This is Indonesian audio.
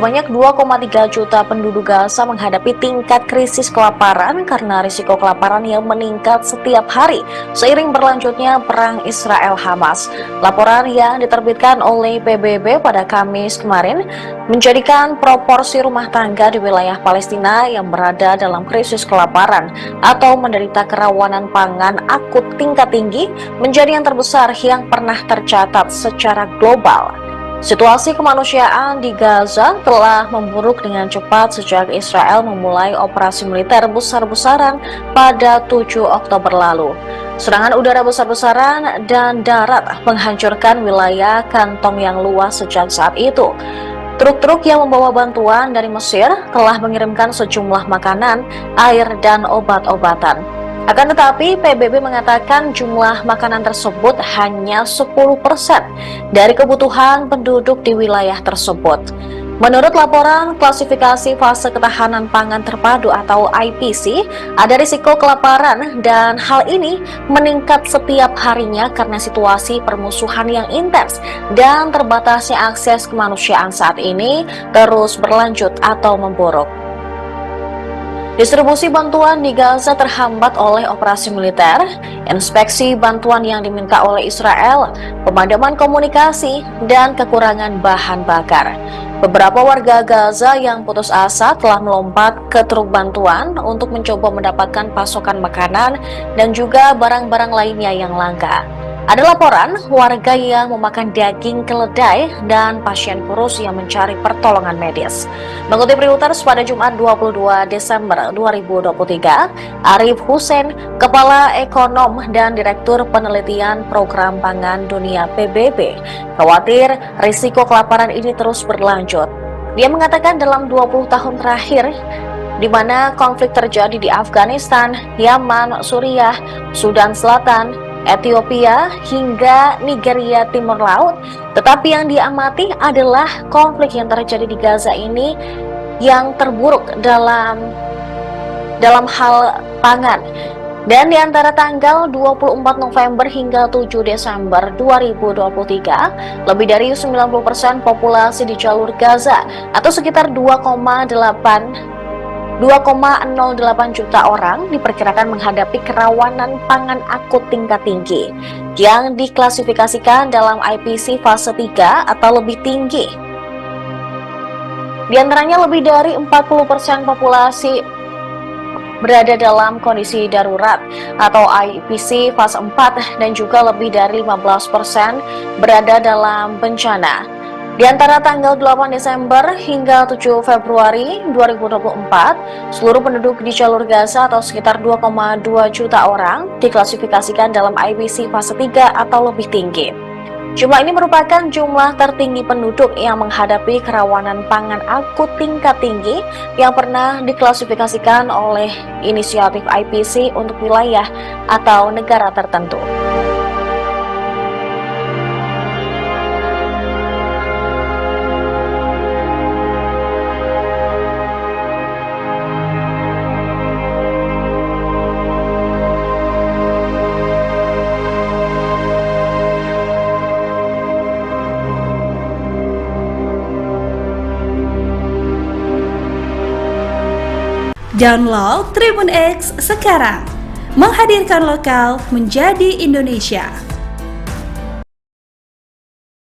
Sebanyak 2,3 juta penduduk Gaza menghadapi tingkat krisis kelaparan karena risiko kelaparan yang meningkat setiap hari seiring berlanjutnya perang Israel-Hamas. Laporan yang diterbitkan oleh PBB pada Kamis kemarin menjadikan proporsi rumah tangga di wilayah Palestina yang berada dalam krisis kelaparan atau menderita kerawanan pangan akut tingkat tinggi menjadi yang terbesar yang pernah tercatat secara global. Situasi kemanusiaan di Gaza telah memburuk dengan cepat sejak Israel memulai operasi militer besar-besaran pada 7 Oktober lalu. Serangan udara besar-besaran dan darat menghancurkan wilayah kantong yang luas sejak saat itu. Truk-truk yang membawa bantuan dari Mesir telah mengirimkan sejumlah makanan, air, dan obat-obatan. Akan tetapi, PBB mengatakan jumlah makanan tersebut hanya 10% dari kebutuhan penduduk di wilayah tersebut. Menurut laporan klasifikasi fase ketahanan pangan terpadu atau IPC, ada risiko kelaparan dan hal ini meningkat setiap harinya karena situasi permusuhan yang intens dan terbatasnya akses kemanusiaan saat ini terus berlanjut atau memburuk. Distribusi bantuan di Gaza terhambat oleh operasi militer, inspeksi bantuan yang diminta oleh Israel, pemadaman komunikasi, dan kekurangan bahan bakar. Beberapa warga Gaza yang putus asa telah melompat ke truk bantuan untuk mencoba mendapatkan pasokan makanan dan juga barang-barang lainnya yang langka. Ada laporan warga yang memakan daging keledai dan pasien kurus yang mencari pertolongan medis. Mengutip Reuters pada Jumat 22 Desember 2023, Arif Hussein, Kepala Ekonom dan Direktur Penelitian Program Pangan Dunia PBB, khawatir risiko kelaparan ini terus berlanjut. Dia mengatakan dalam 20 tahun terakhir, di mana konflik terjadi di Afghanistan, Yaman, Suriah, Sudan Selatan, Ethiopia hingga Nigeria Timur Laut, tetapi yang diamati adalah konflik yang terjadi di Gaza ini yang terburuk dalam hal pangan. Dan di antara tanggal 24 November hingga 7 Desember 2023, lebih dari 90% populasi di jalur Gaza atau sekitar 2,08 juta orang diperkirakan menghadapi kerawanan pangan akut tingkat tinggi yang diklasifikasikan dalam IPC fase 3 atau lebih tinggi. Di antaranya lebih dari 40% populasi berada dalam kondisi darurat atau IPC fase 4 dan juga lebih dari 15% berada dalam bencana. Di antara tanggal 8 Desember hingga 7 Februari 2024, seluruh penduduk di jalur Gaza atau sekitar 2,2 juta orang diklasifikasikan dalam IPC fase 3 atau lebih tinggi. Jumlah ini merupakan jumlah tertinggi penduduk yang menghadapi kerawanan pangan akut tingkat tinggi yang pernah diklasifikasikan oleh inisiatif IPC untuk wilayah atau negara tertentu. Download Tribun X sekarang, menghadirkan lokal menjadi Indonesia.